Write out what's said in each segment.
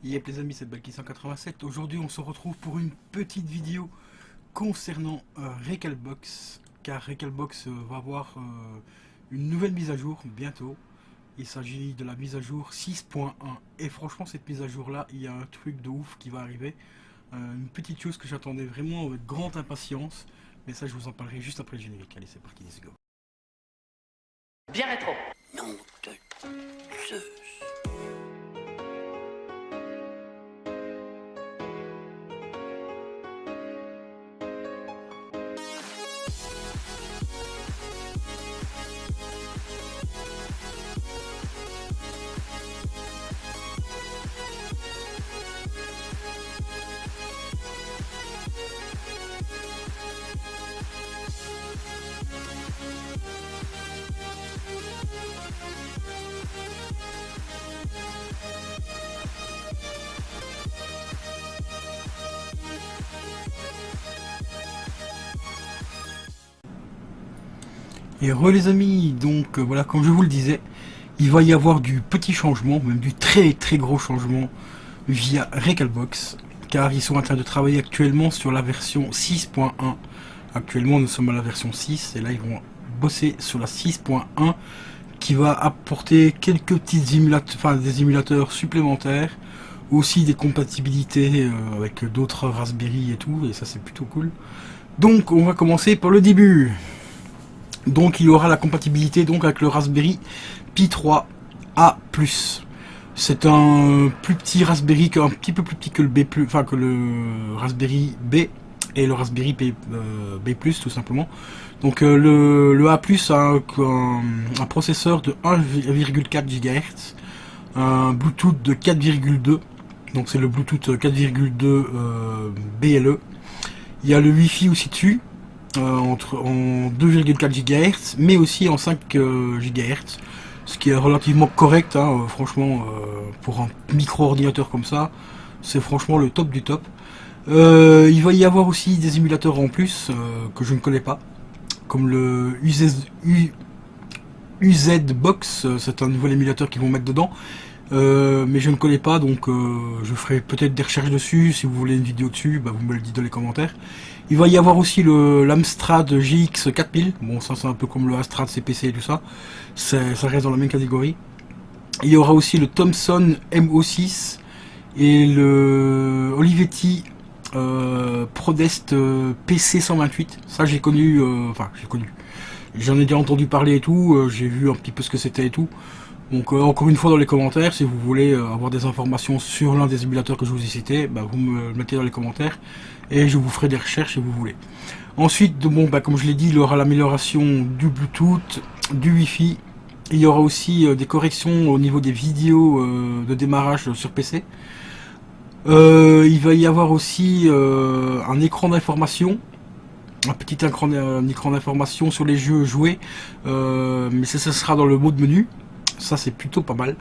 Yep les amis, c'est Balki 187. Aujourd'hui on se retrouve pour une petite vidéo concernant Recalbox, car Recalbox va avoir une nouvelle mise à jour bientôt. Il s'agit de la mise à jour 6.1 et franchement cette mise à jour là, il y a un truc de ouf qui va arriver. Une petite chose que j'attendais vraiment avec grande impatience, mais ça je vous en parlerai juste après le générique. Allez c'est parti, let's go. Bien rétro. Nom de Zeus. Et re les amis, donc voilà, comme je vous le disais, il va y avoir du petit changement, même du très très gros changement via Recalbox, car ils sont en train de travailler actuellement sur la version 6.1. Actuellement nous sommes à la version 6 et là ils vont bosser sur la 6.1 qui va apporter quelques petits émulateurs, enfin des émulateurs supplémentaires, aussi des compatibilités avec d'autres Raspberry et tout, et ça c'est plutôt cool. Donc on va commencer par le début. Donc il y aura la compatibilité donc avec le Raspberry Pi 3A+. C'est un plus petit Raspberry, un petit peu plus petit que le B+, enfin que le Raspberry B et le Raspberry B+, tout simplement. Donc le A+ a un processeur de 1,4 GHz, un Bluetooth de 4,2, donc c'est le Bluetooth 4,2 BLE. Il y a le Wi-Fi aussi dessus, en 2,4 GHz, mais aussi en 5 GHz, ce qui est relativement correct, hein, franchement, pour un micro-ordinateur comme ça, c'est franchement le top du top. Il va y avoir aussi des émulateurs en plus, que je ne connais pas, comme le UZ-Box, c'est un nouvel émulateur qu'ils vont mettre dedans. Mais je ne connais pas, donc je ferai peut-être des recherches dessus. Si vous voulez une vidéo dessus, bah, vous me le dites dans les commentaires. Il va y avoir aussi l'Amstrad GX 4000. Bon, ça c'est un peu comme le Amstrad CPC et tout ça. Ça reste dans la même catégorie. Il y aura aussi le Thomson MO6 et le Olivetti Prodest PC 128. Ça j'ai connu, enfin j'ai connu. J'en ai déjà entendu parler et tout. J'ai vu un petit peu ce que c'était et tout. Donc encore une fois dans les commentaires, si vous voulez avoir des informations sur l'un des émulateurs que je vous ai cités, bah, vous me le mettez dans les commentaires et je vous ferai des recherches si vous voulez. Ensuite, bon, bah, comme je l'ai dit, il y aura l'amélioration du Bluetooth, du Wi-Fi. Il y aura aussi des corrections au niveau des vidéos de démarrage sur PC. Il va y avoir aussi un écran d'information. Un petit écran d'information sur les jeux joués, mais ça sera dans le mode menu. Ça c'est plutôt pas mal.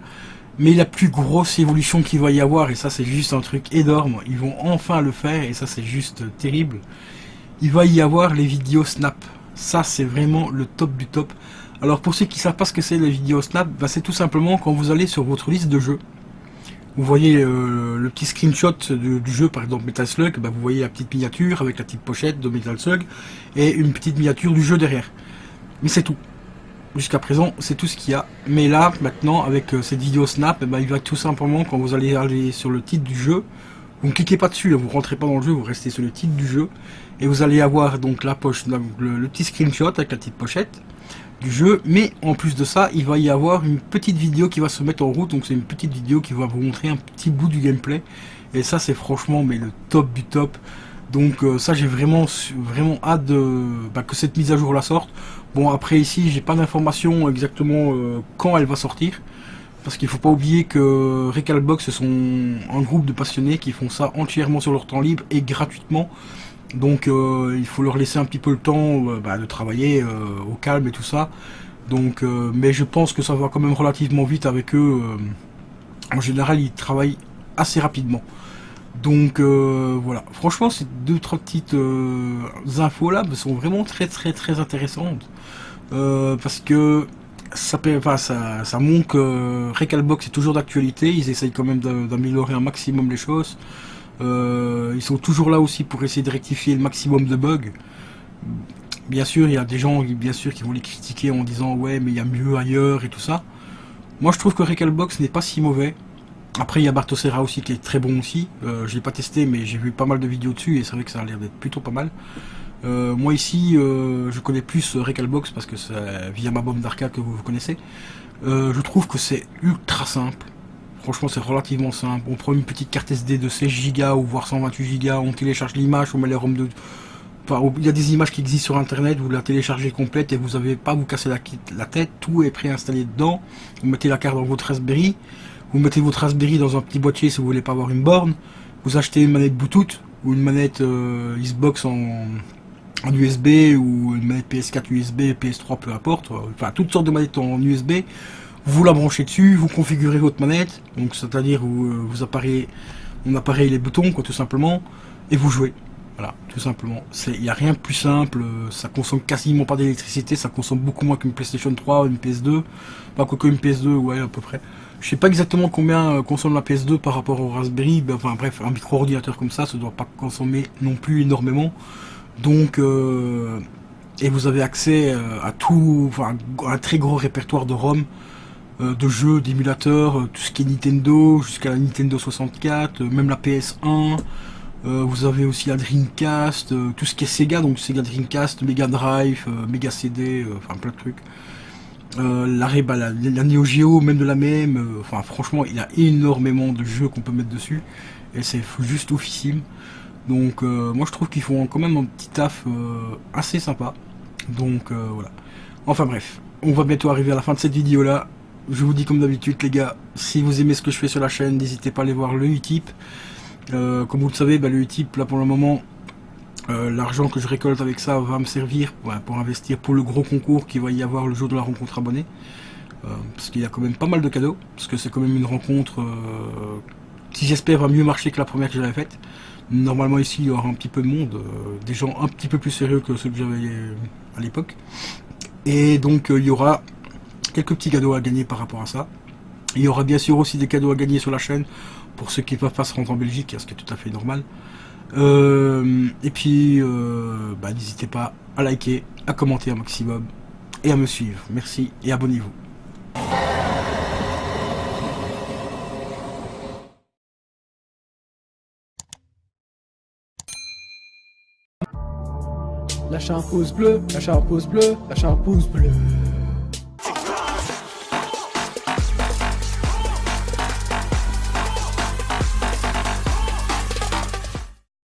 Mais la plus grosse évolution qu'il va y avoir, et ça c'est juste un truc énorme, ils vont enfin le faire, et ça c'est juste terrible, il va y avoir les vidéos snap. Ça c'est vraiment le top du top. Alors pour ceux qui ne savent pas ce que c'est les vidéos snap, bah, c'est tout simplement quand vous allez sur votre liste de jeux, vous voyez le petit screenshot du jeu, par exemple Metal Slug, bah, vous voyez la petite miniature avec la petite pochette de Metal Slug, et une petite miniature du jeu derrière. Mais c'est tout. Jusqu'à présent, c'est tout ce qu'il y a. Mais là, maintenant, avec cette vidéo snap, bah, il va tout simplement, quand vous allez aller sur le titre du jeu, vous ne cliquez pas dessus, là, vous rentrez pas dans le jeu, vous restez sur le titre du jeu, et vous allez avoir donc la poche, le petit screenshot avec la petite pochette du jeu. Mais en plus de ça, il va y avoir une petite vidéo qui va se mettre en route. Donc c'est une petite vidéo qui va vous montrer un petit bout du gameplay. Et ça, c'est franchement mais le top du top. Donc ça j'ai vraiment hâte que cette mise à jour la sorte. Bon après ici j'ai pas d'informations exactement quand elle va sortir. Parce qu'il faut pas oublier que Recalbox ce sont un groupe de passionnés qui font ça entièrement sur leur temps libre et gratuitement. Donc il faut leur laisser un petit peu le temps de travailler au calme et tout ça. Donc mais je pense que ça va quand même relativement vite avec eux. En général ils travaillent assez rapidement. Donc voilà, franchement ces deux trois petites infos là sont vraiment très intéressantes parce que ça montre que Recalbox est toujours d'actualité. Ils essayent quand même d'améliorer un maximum les choses. Ils sont toujours là aussi pour essayer de rectifier le maximum de bugs. Bien sûr, il y a des gens bien sûr qui vont les critiquer en disant ouais mais il y a mieux ailleurs et tout ça. Moi je trouve que Recalbox n'est pas si mauvais. Après il y a Bartosera aussi qui est très bon aussi. Je l'ai pas testé mais j'ai vu pas mal de vidéos dessus et c'est vrai que ça a l'air d'être plutôt pas mal. Moi ici je connais plus Recalbox parce que c'est via ma bombe d'arcade que vous connaissez. Je trouve que c'est ultra simple. Franchement c'est relativement simple. On prend une petite carte SD de 16 Go ou voire 128 Go, on télécharge l'image, on met les ROM de... Enfin, il y a des images qui existent sur internet, vous la téléchargez complète et vous n'avez pas à vous casser la tête, tout est préinstallé dedans. Vous mettez la carte dans votre Raspberry, vous mettez votre Raspberry dans un petit boîtier si vous voulez pas avoir une borne, vous achetez une manette Bluetooth ou une manette Xbox en USB ou une manette PS4 USB, PS3, peu importe, enfin toutes sortes de manettes en USB, vous la branchez dessus, vous configurez votre manette, donc c'est-à-dire vous appareillez, on appareille les boutons quoi tout simplement, et vous jouez. Voilà, tout simplement. Il n'y a rien de plus simple, ça consomme quasiment pas d'électricité, ça consomme beaucoup moins qu'une PlayStation 3, une PS2, pas quoi une PS2, ouais à peu près. Je sais pas exactement combien consomme la PS2 par rapport au Raspberry, ben, enfin bref, un micro-ordinateur comme ça doit pas consommer non plus énormément. Donc, et vous avez accès à tout, enfin un très gros répertoire de ROM, de jeux, d'émulateurs, tout ce qui est Nintendo, jusqu'à la Nintendo 64, même la PS1. Vous avez aussi la Dreamcast, tout ce qui est Sega, donc Sega Dreamcast, Mega Drive, Mega CD, enfin plein de trucs. La Neo Geo, même de la même, enfin franchement il y a énormément de jeux qu'on peut mettre dessus, et c'est juste oufissime. Donc moi je trouve qu'ils font quand même un petit taf assez sympa. Donc voilà. Enfin bref, on va bientôt arriver à la fin de cette vidéo là. Je vous dis comme d'habitude les gars, si vous aimez ce que je fais sur la chaîne, n'hésitez pas à aller voir le Utip. Comme vous le savez, le Utip là pour le moment, l'argent que je récolte avec ça va me servir pour investir pour le gros concours qu'il va y avoir le jour de la rencontre abonnée. Parce qu'il y a quand même pas mal de cadeaux, parce que c'est quand même une rencontre qui j'espère va mieux marcher que la première que j'avais faite. Normalement ici il y aura un petit peu de monde, des gens un petit peu plus sérieux que ceux que j'avais à l'époque. Et donc il y aura quelques petits cadeaux à gagner par rapport à ça. Il y aura bien sûr aussi des cadeaux à gagner sur la chaîne pour ceux qui ne peuvent pas se rendre en Belgique, ce qui est tout à fait normal. Et puis n'hésitez pas à liker, à commenter un maximum et à me suivre. Merci et abonnez-vous. Lâchez un pouce bleu, lâchez un pouce bleu, lâchez un pouce bleu.